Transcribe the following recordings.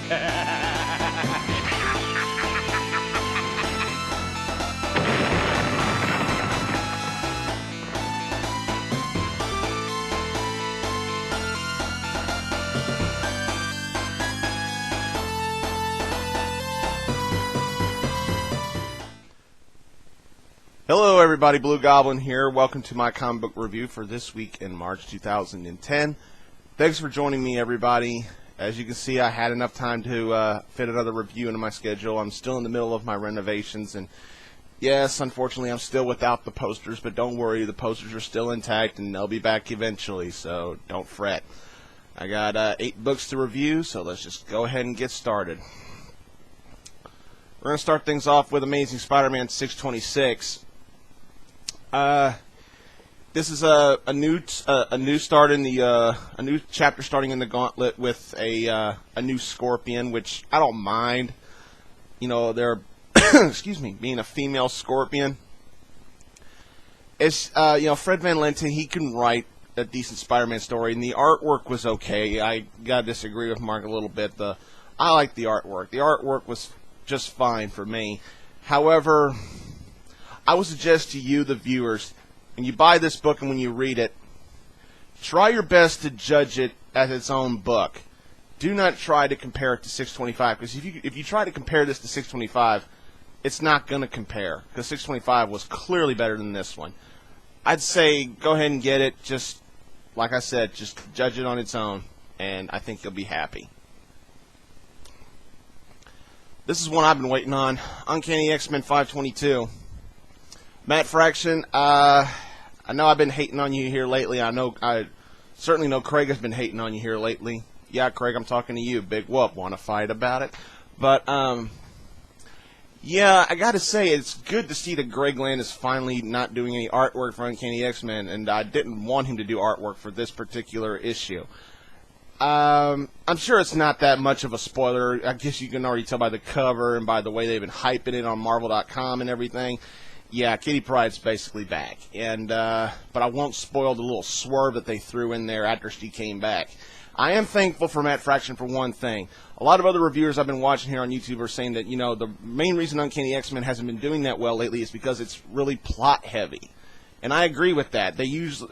Hello everybody, Blugoblin here. Welcome to my comic book review for this week in March 2010. Thanks for joining me, everybody. As you can see, I had enough time to fit another review into my schedule. I'm still in the middle of my renovations, and yes, unfortunately, I'm still without the posters, but don't worry, the posters are still intact, and they'll be back eventually, so don't fret. I got 8 books to review, so let's just go ahead and get started. We're going to start things off with Amazing Spider-Man 626. This is a new start in the a new chapter starting in the Gauntlet with a new Scorpion, which I don't mind. You know, they're excuse me, being a female Scorpion. It's you know, Fred Van Lente, he can write a decent Spider-Man story, and the artwork was okay. I gotta disagree with Mark a little bit. I like the artwork. The artwork was just fine for me. However, I would suggest to you, the viewers, when you buy this book and when you read it, try your best to judge it as its own book. Do not try to compare it to 625, because if you try to compare this to 625, it's not going to compare, because 625 was clearly better than this one. I'd say go ahead and get it. Just like I said, just judge it on its own, and I think you'll be happy. This is one I've been waiting on, Uncanny X-Men 522. Matt Fraction, I know I've been hating on you here lately. I certainly know Craig has been hating on you here lately. Yeah, Craig, I'm talking to you. Big whoop. Want to fight about it? But, yeah, I gotta say, it's good to see that Greg Land is finally not doing any artwork for Uncanny X-Men, and I didn't want him to do artwork for this particular issue. I'm sure it's not that much of a spoiler. I guess you can already tell by the cover and by the way they've been hyping it on Marvel.com and everything. Yeah, Kitty Pryde's basically back, and but I won't spoil the little swerve that they threw in there after she came back. I am thankful for Matt Fraction for one thing. A lot of other reviewers I've been watching here on YouTube are saying that, you know, the main reason Uncanny X-Men hasn't been doing that well lately is because it's really plot heavy, and I agree with that. They use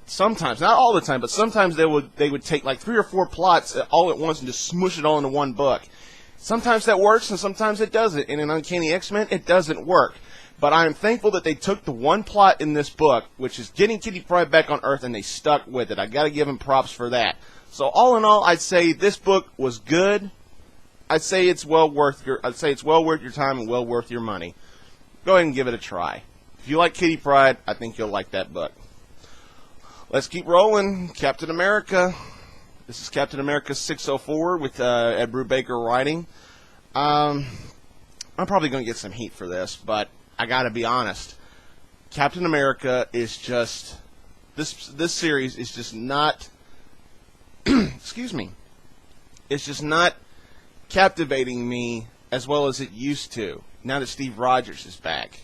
sometimes, not all the time, but sometimes they would take like 3 or 4 plots all at once and just smush it all into one book. Sometimes that works, and sometimes it doesn't. And in Uncanny X-Men, it doesn't work. But I am thankful that they took the one plot in this book, which is getting Kitty Pryde back on Earth, and they stuck with it. I got to give them props for that. So all in all, I'd say this book was good. I'd say it's well worth your time and well worth your money. Go ahead and give it a try. If you like Kitty Pryde, I think you'll like that book. Let's keep rolling. Captain America. This is Captain America 604 with Ed Brubaker writing. I'm probably going to get some heat for this, but I gotta be honest. Captain America is just this series is just not excuse me. It's just not captivating me as well as it used to now that Steve Rogers is back.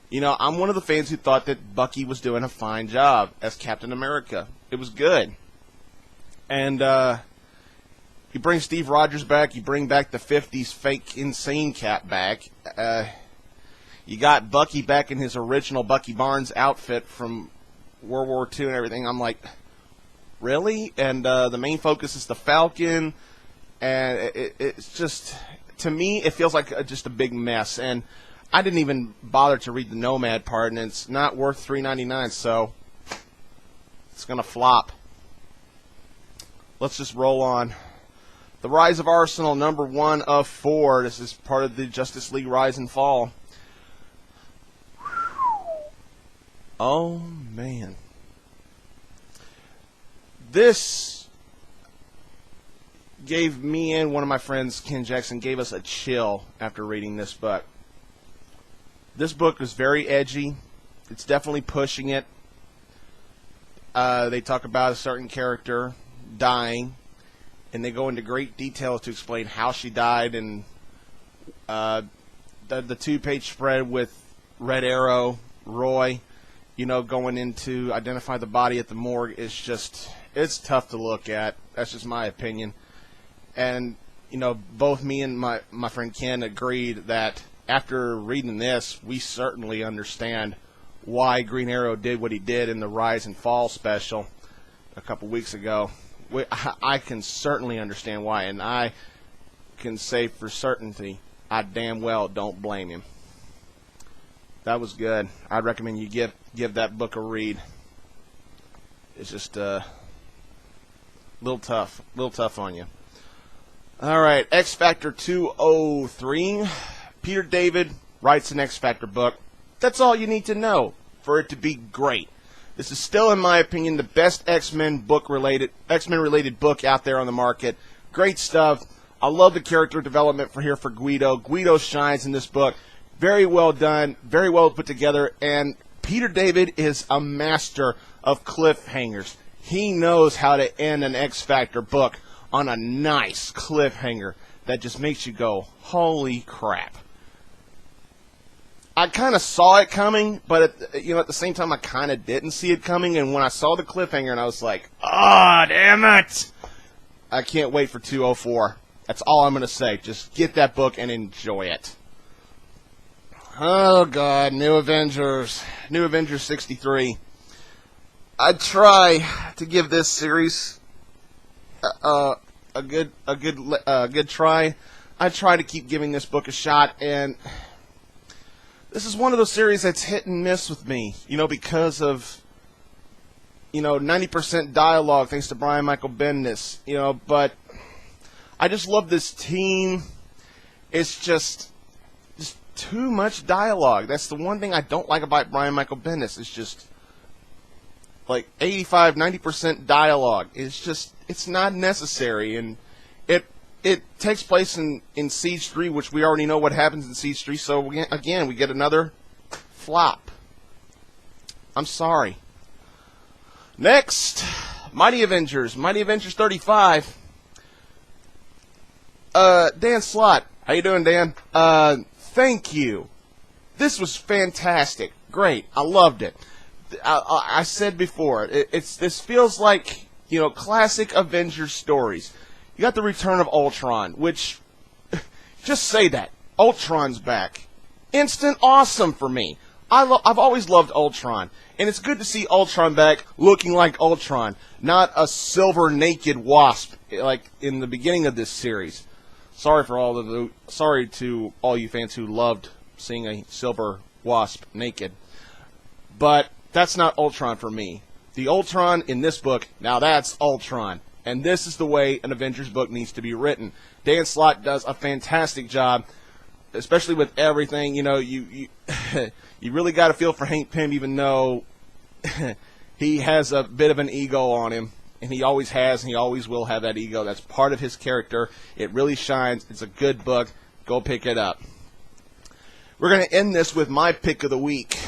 You know, I'm one of the fans who thought that Bucky was doing a fine job as Captain America. It was good. And you bring Steve Rogers back, you bring back the 50s fake insane Cap back. You got Bucky back in his original Bucky Barnes outfit from World War II and everything. I'm like, really? And the main focus is the Falcon, and it's just, to me, it feels like just a big mess. And I didn't even bother to read the Nomad part, and it's not worth $3.99, so it's gonna flop. Let's just roll on. The Rise of Arsenal, number 1 of 4. This is part of the Justice League Rise and Fall. Oh, man. This gave me and one of my friends, Ken Jackson, gave us a chill after reading this book. This book is very edgy. It's definitely pushing it. They talk about a certain character dying, and they go into great detail to explain how she died, and the 2-page spread with Red Arrow, Roy, you know, going in to identify the body at the morgue is just, it's tough to look at. That's just my opinion. And, both me and my friend Ken agreed that after reading this, we certainly understand why Green Arrow did what he did in the Rise and Fall special a couple weeks ago. I can certainly understand why, and I can say for certainty, I damn well don't blame him. That was good. I'd recommend you give that book a read. It's just a little tough on you. All right, XFactor 203. Peter David writes an XFactor book. That's all you need to know for it to be great. This is still, in my opinion, the best X-Men related book out there on the market. Great stuff. I love the character development for Guido. Guido shines in this book. Very well done, very well put together, and Peter David is a master of cliffhangers. He knows how to end an X-Factor book on a nice cliffhanger that just makes you go, holy crap. I kind of saw it coming, but at the same time I kind of didn't see it coming, and when I saw the cliffhanger, and I was like, oh, damn it! I can't wait for 204. That's all I'm going to say. Just get that book and enjoy it. Oh, God, New Avengers. New Avengers 63. I try to give this series a good try. I try to keep giving this book a shot, and this is one of those series that's hit and miss with me, because of, 90% dialogue thanks to Brian Michael Bendis, but I just love this team. It's just too much dialogue. That's the one thing I don't like about Brian Michael Bendis. It's just like 85-90% dialogue. It's not necessary, and it takes place in Siege 3, which we already know what happens in Siege 3, so again, we get another flop. I'm sorry. Next, Mighty Avengers 35. Dan Slott. How you doing, Dan? Thank you. This was fantastic. Great. I loved it. I said before, this feels like, classic Avengers stories. You got the return of Ultron, which, just say that. Ultron's back. Instant awesome for me. I've always loved Ultron, and it's good to see Ultron back looking like Ultron, not a silver naked wasp like in the beginning of this series. Sorry to all you fans who loved seeing a silver wasp naked. But that's not Ultron for me. The Ultron in this book, now that's Ultron. And this is the way an Avengers book needs to be written. Dan Slott does a fantastic job, especially with everything. You really got to feel for Hank Pym, even though he has a bit of an ego on him. And he always has, and he always will have that ego. That's part of his character. It really shines. It's a good book. Go pick it up. We're going to end this with my pick of the week.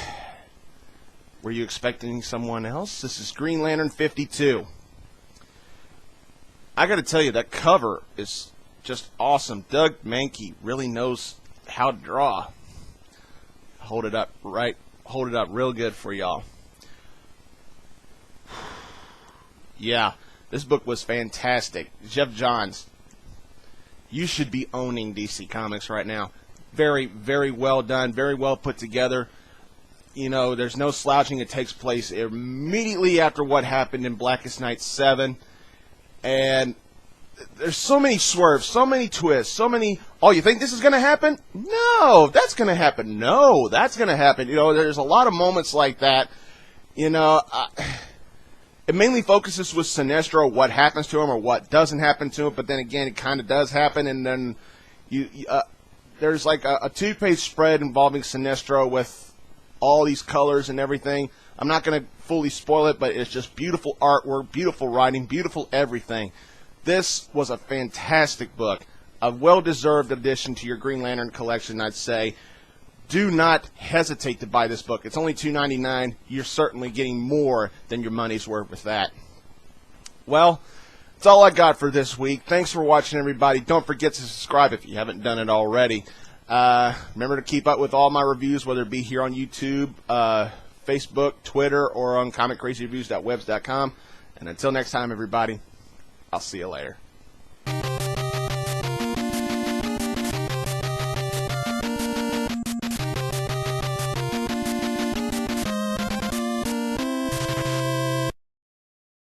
Were you expecting someone else? This is Green Lantern 52. I got to tell you, that cover is just awesome. Doug Mahnke really knows how to draw. Hold it up real good for y'all. Yeah, this book was fantastic. Jeff Johns, you should be owning DC Comics right now. Very, very well done, very well put together. There's no slouching. It takes place immediately after what happened in Blackest Night 7. And there's so many swerves, so many twists, so many, oh, you think this is going to happen? No, that's going to happen. No, that's going to happen. There's a lot of moments like that. It mainly focuses with Sinestro, what happens to him or what doesn't happen to him, but then again, it kind of does happen, and then there's like a 2-page spread involving Sinestro with all these colors and everything. I'm not going to fully spoil it, but it's just beautiful artwork, beautiful writing, beautiful everything. This was a fantastic book, a well-deserved addition to your Green Lantern collection, I'd say. Do not hesitate to buy this book. It's only $2.99. You're certainly getting more than your money's worth with that. Well, that's all I got for this week. Thanks for watching, everybody. Don't forget to subscribe if you haven't done it already. Remember to keep up with all my reviews, whether it be here on YouTube, Facebook, Twitter, or on comiccrazyreviews.webs.com. And until next time, everybody, I'll see you later.